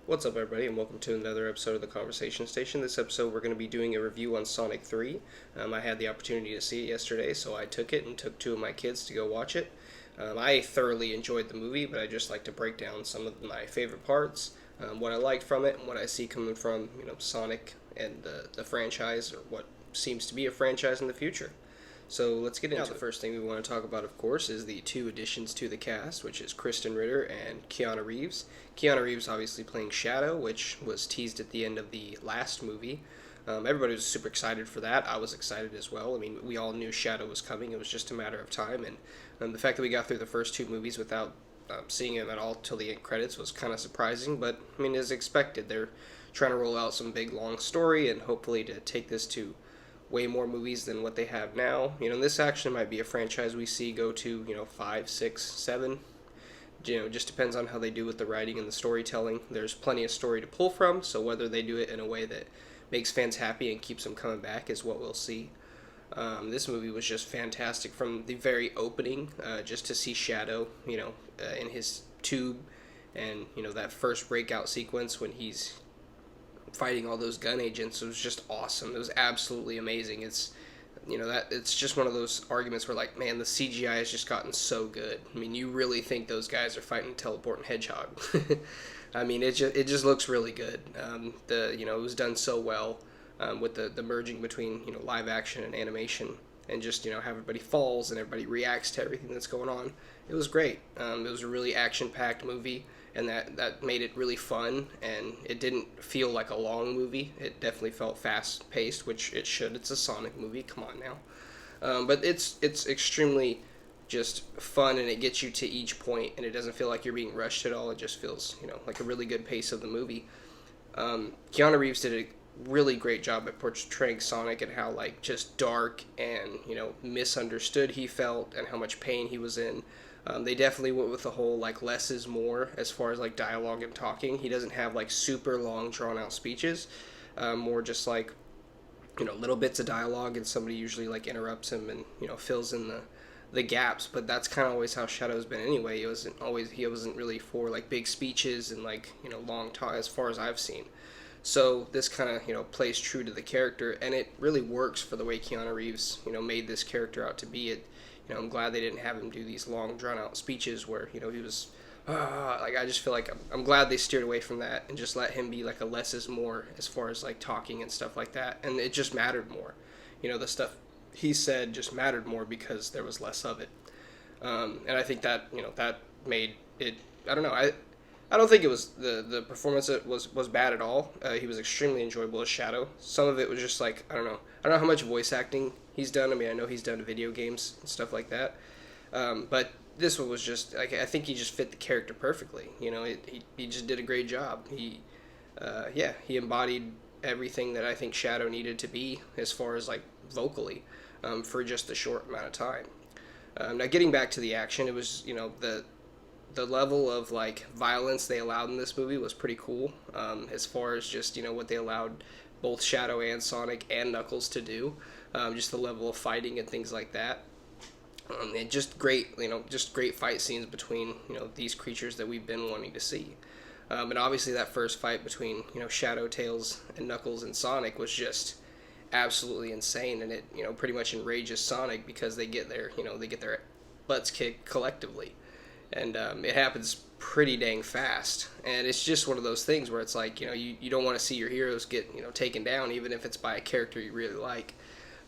What's up, everybody, and welcome to another episode of the Conversation Station. This episode, we're going to be doing a review on Sonic 3. I had the opportunity to see it yesterday, so I took it and took two of my kids to go watch it. I thoroughly enjoyed the movie, but I just like to break down some of my favorite parts, what I liked from it, and what I see coming from Sonic and the franchise, or what seems to be a franchise in the future. So let's get into it. The first thing we want to talk about, of course, is the two additions to the cast, which is Krysten Ritter and Keanu Reeves. Keanu Reeves obviously playing Shadow, which was teased at the end of the last movie. Everybody was super excited for that. I was excited as well. I mean, we all knew Shadow was coming. It was just a matter of time. And the fact that we got through the first two movies without seeing him at all till the end credits was kind of surprising. But, I mean, as expected, they're trying to roll out some big, long story and hopefully to take this to way more movies than what they have now. This actually might be a franchise we see go to, 5, 6, 7. It just depends on how they do with the writing and the storytelling. There's plenty of story to pull from, so whether they do it in a way that makes fans happy and keeps them coming back is what we'll see. This movie was just fantastic from the very opening, just to see Shadow, in his tube, and, that first breakout sequence when he's fighting all those gun agents. It was just awesome. It was absolutely amazing. It's just one of those arguments where, like, man, the CGI has just gotten so good. I mean, you really think those guys are fighting Teleporting Hedgehog. I mean, it just looks really good. It was done so well, with the merging between live action and animation, and just how everybody falls and everybody reacts to everything that's going on. It was great. It was a really action packed movie, and that made it really fun, and it didn't feel like a long movie. It definitely felt fast paced, which it should. It's a Sonic movie, come on now. But it's extremely just fun, and it gets you to each point, and it doesn't feel like you're being rushed at all. It just feels like a really good pace of the movie. Keanu Reeves did a really great job at portraying Sonic and how, like, just dark and misunderstood he felt and how much pain he was in. They definitely went with the whole, like, less is more as far as, like, dialogue and talking. He doesn't have, like, super long, drawn-out speeches. More just, like, little bits of dialogue, and somebody usually, like, interrupts him and, fills in the gaps. But that's kind of always how Shadow's been anyway. He wasn't really for, like, big speeches and, like, long talk as far as I've seen. So this kind of, plays true to the character, and it really works for the way Keanu Reeves, made this character out to be. I'm glad they didn't have him do these long, drawn-out speeches where, he was, like, I just feel like I'm glad they steered away from that and just let him be, like, a less is more as far as, like, talking and stuff like that. And it just mattered more. The stuff he said just mattered more because there was less of it. And I think that, that made it, I don't know, I don't think it was the performance was bad at all. He was extremely enjoyable as Shadow. Some of it was just like, I don't know how much voice acting he's done. I mean, I know he's done video games and stuff like that, but this one was just like, I think he just fit the character perfectly. He just did a great job. He embodied everything that I think Shadow needed to be as far as, like, vocally, for just a short amount of time. Now, getting back to the action, it was the level of, like, violence they allowed in this movie was pretty cool, as far as just what they allowed both Shadow and Sonic and Knuckles to do, just the level of fighting and things like that, and just great fight scenes between these creatures that we've been wanting to see, and obviously that first fight between Shadow, Tails, and Knuckles and Sonic was just absolutely insane, and it pretty much enrages Sonic because they get their butts kicked collectively. And it happens pretty dang fast, and it's just one of those things where it's like, you don't want to see your heroes get taken down, even if it's by a character you really like,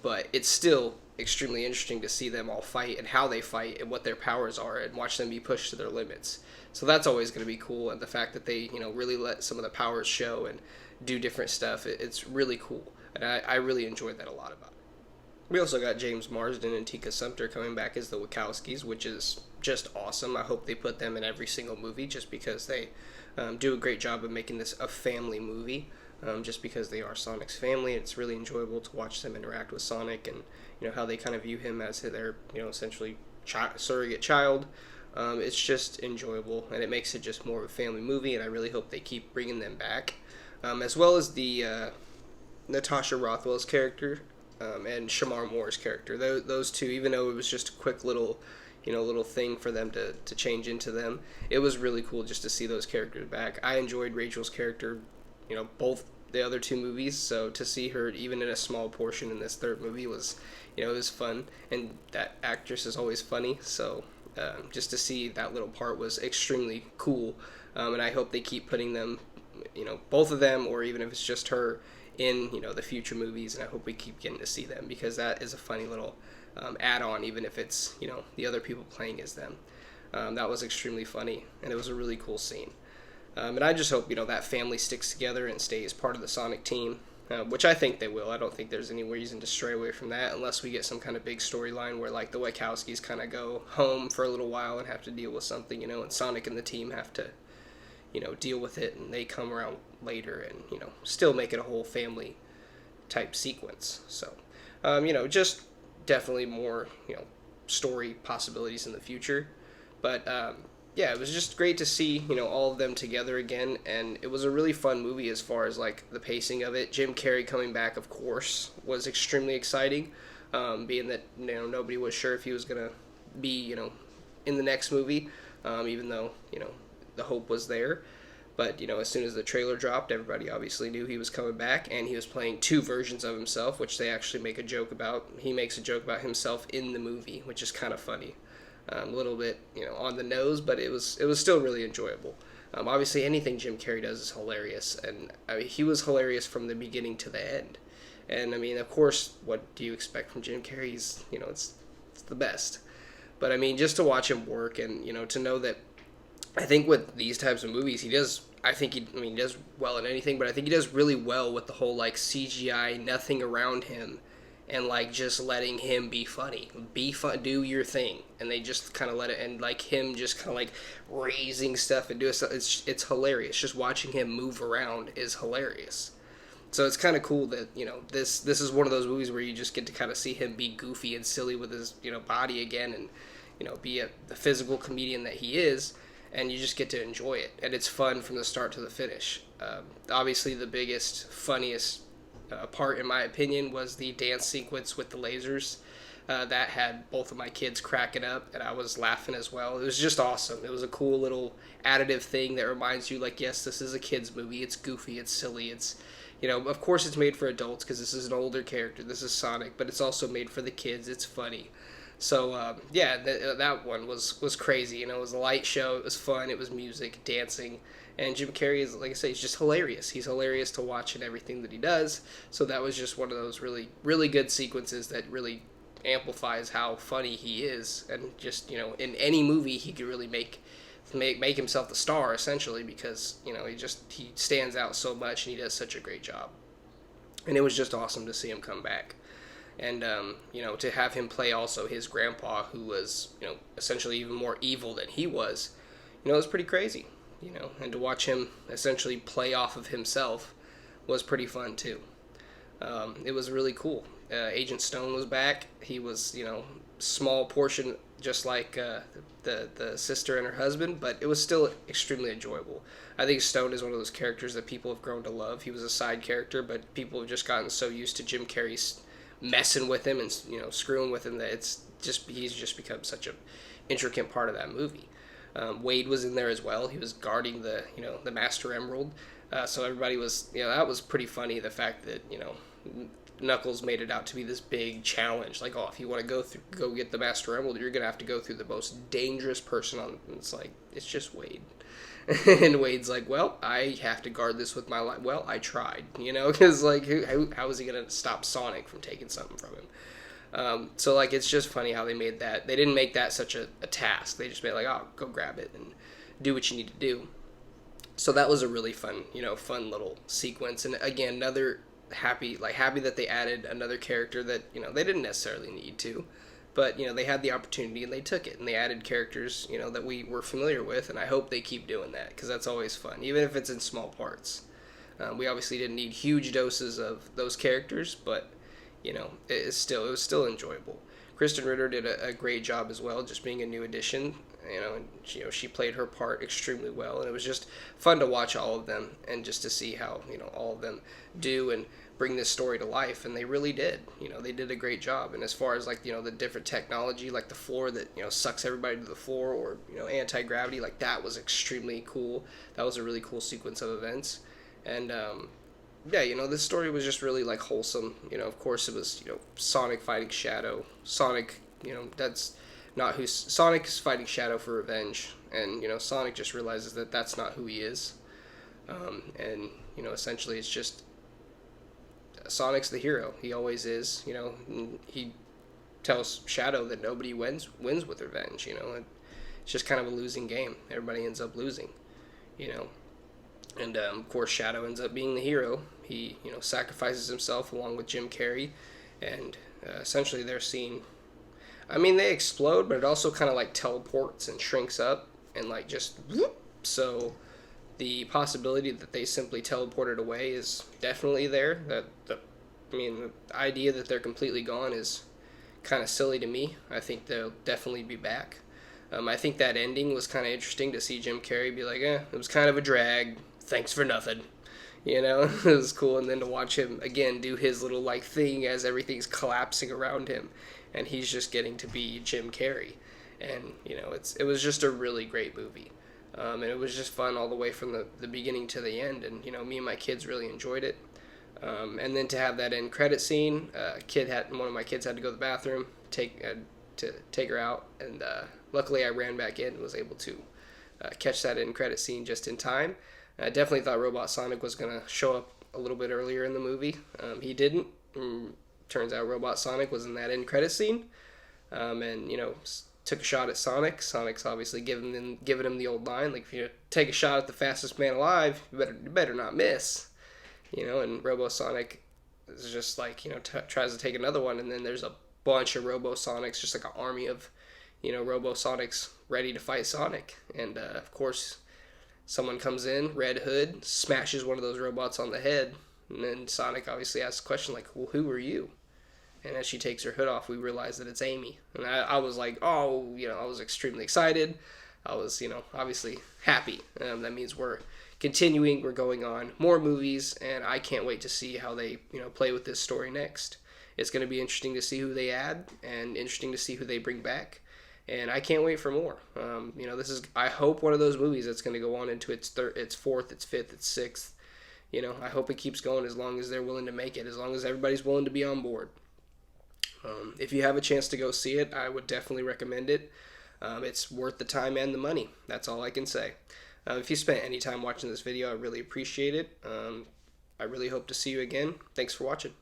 but it's still extremely interesting to see them all fight and how they fight and what their powers are and watch them be pushed to their limits. So that's always going to be cool, and the fact that they really let some of the powers show and do different stuff, it's really cool, and I really enjoyed that a lot about it. We also got James Marsden and Tika Sumpter coming back as the Wachowskis, which is just awesome. I hope they put them in every single movie just because they do a great job of making this a family movie, just because they are Sonic's family. It's really enjoyable to watch them interact with Sonic and how they kind of view him as their essentially surrogate child. It's just enjoyable, and it makes it just more of a family movie, and I really hope they keep bringing them back, as well as the Natasha Rothwell's character, and Shamar Moore's character. Those two, even though it was just a quick little little thing for them to change into them. It was really cool just to see those characters back. I enjoyed Rachel's character, both the other two movies, so to see her even in a small portion in this third movie was, it was fun, and that actress is always funny, so just to see that little part was extremely cool, and I hope they keep putting them, both of them, or even if it's just her, in the future movies, and I hope we keep getting to see them, because that is a funny little add-on, even if it's the other people playing as them. That was extremely funny, and it was a really cool scene. And I just hope that family sticks together and stays part of the Sonic team, which I think they will. I don't think there's any reason to stray away from that unless we get some kind of big storyline where like the Wachowskis kind of go home for a little while and have to deal with something, and Sonic and the team have to deal with it, and they come around later and still make it a whole family type sequence. So just definitely more story possibilities in the future, but yeah, it was just great to see all of them together again, and it was a really fun movie as far as like the pacing of it. Jim Carrey coming back, of course, was extremely exciting, being that nobody was sure if he was gonna be in the next movie, even though the hope was there. But as soon as the trailer dropped, everybody obviously knew he was coming back, and he was playing two versions of himself, which they actually make a joke about. He makes a joke about himself in the movie, which is kind of funny. A little bit, on the nose, but it was still really enjoyable. Obviously, anything Jim Carrey does is hilarious, and he was hilarious from the beginning to the end. And I mean, of course, what do you expect from Jim Carrey? He's, it's the best. But I mean, just to watch him work, and to know that, I think with these types of movies, he does. He does well in anything, but I think he does really well with the whole like CGI, nothing around him, and like just letting him be funny, do your thing, and they just kind of let it, and like him just kind of like raising stuff and doing stuff. It's hilarious. Just watching him move around is hilarious. So it's kind of cool that this is one of those movies where you just get to kind of see him be goofy and silly with his body again, and be the physical comedian that he is. And you just get to enjoy it, and it's fun from the start to the finish. Obviously, the biggest, funniest part, in my opinion, was the dance sequence with the lasers. That had both of my kids cracking up, and I was laughing as well. It was just awesome. It was a cool little additive thing that reminds you, like, yes, this is a kid's movie. It's goofy. It's silly. It's, of course it's made for adults because this is an older character. This is Sonic, but it's also made for the kids. It's funny. So, yeah, that one was crazy. It was a light show. It was fun. It was music, dancing. And Jim Carrey is, like I say, he's just hilarious. He's hilarious to watch in everything that he does. So that was just one of those really, really good sequences that really amplifies how funny he is. And just, in any movie, he could really make himself the star, essentially, because, he stands out so much and he does such a great job. And it was just awesome to see him come back. And, to have him play also his grandpa, who was, essentially even more evil than he was, it was pretty crazy, and to watch him essentially play off of himself was pretty fun, too. It was really cool. Agent Stone was back. He was, small portion, just like the sister and her husband, but it was still extremely enjoyable. I think Stone is one of those characters that people have grown to love. He was a side character, but people have just gotten so used to Jim Carrey's messing with him and screwing with him that he's just become such a intricate part of that movie. Wade was in there as well. He was guarding the Master Emerald, so everybody was that was pretty funny. The fact that Knuckles made it out to be this big challenge, like, if you want to go get the Master Emerald, you're gonna have to go through the most dangerous person on. It's like, it's just Wade. And Wade's like, well, I have to guard this with my life. Well, I tried, because, like, how is he going to stop Sonic from taking something from him? So, like, it's just funny how they made that. They didn't make that such a task. They just made, like, go grab it and do what you need to do. So that was a really fun, fun little sequence. And, again, another happy that they added another character that, they didn't necessarily need to. But, they had the opportunity and they took it. And they added characters, that we were familiar with. And I hope they keep doing that because that's always fun, even if it's in small parts. We obviously didn't need huge doses of those characters, but, it was still enjoyable. Kristen Ritter did a great job as well, just being a new addition. And she played her part extremely well, and it was just fun to watch all of them and just to see how all of them do and bring this story to life, and they really did. They did a great job. And as far as like the different technology, like the floor that sucks everybody to the floor, or anti-gravity, like that was extremely cool. That was a really cool sequence of events. And yeah, this story was just really like wholesome. Of course it was Sonic fighting Shadow. Sonic, that's not who Sonic is fighting Shadow for revenge, and Sonic just realizes that that's not who he is. And essentially it's just Sonic's the hero. He always is. He tells Shadow that nobody wins with revenge. It's just kind of a losing game. Everybody ends up losing. And of course Shadow ends up being the hero. He sacrifices himself along with Jim Carrey, and essentially they're seen. I mean, they explode, but it also kind of like teleports and shrinks up and like just whoop. So the possibility that they simply teleported away is definitely there. The idea that they're completely gone is kind of silly to me. I think they'll definitely be back. I think that ending was kind of interesting to see Jim Carrey be like, it was kind of a drag. Thanks for nothing. It was cool. And then to watch him again do his little like thing as everything's collapsing around him, and he's just getting to be Jim Carrey. And it was just a really great movie. And it was just fun all the way from the beginning to the end. And me and my kids really enjoyed it. And then to have that end credit scene, one of my kids had to go to the bathroom, to take her out, and luckily I ran back in and was able to catch that end credit scene just in time. I definitely thought Robot Sonic was going to show up a little bit earlier in the movie. He didn't. Turns out Robot Sonic was in that end credit scene, and took a shot at Sonic. Sonic's obviously giving him the old line, like, if you take a shot at the fastest man alive, you better not miss. And Robo Sonic is just like, tries to take another one, and then there's a bunch of Robo Sonics, just like an army of, Robo Sonics ready to fight Sonic. And of course, someone comes in, Red Hood, smashes one of those robots on the head, and then Sonic obviously asks the question like, well, who are you? And as she takes her hood off, we realize that it's Amy. And I was like, I was extremely excited. I was, obviously happy. That means we're continuing, we're going on more movies, and I can't wait to see how they, play with this story next. It's going to be interesting to see who they add, and interesting to see who they bring back. And I can't wait for more. This is, I hope, one of those movies that's going to go on into its fourth, its fifth, its sixth. I hope it keeps going as long as they're willing to make it, as long as everybody's willing to be on board. If you have a chance to go see it, I would definitely recommend it. It's worth the time and the money. That's all I can say. If you spent any time watching this video, I really appreciate it. I really hope to see you again. Thanks for watching.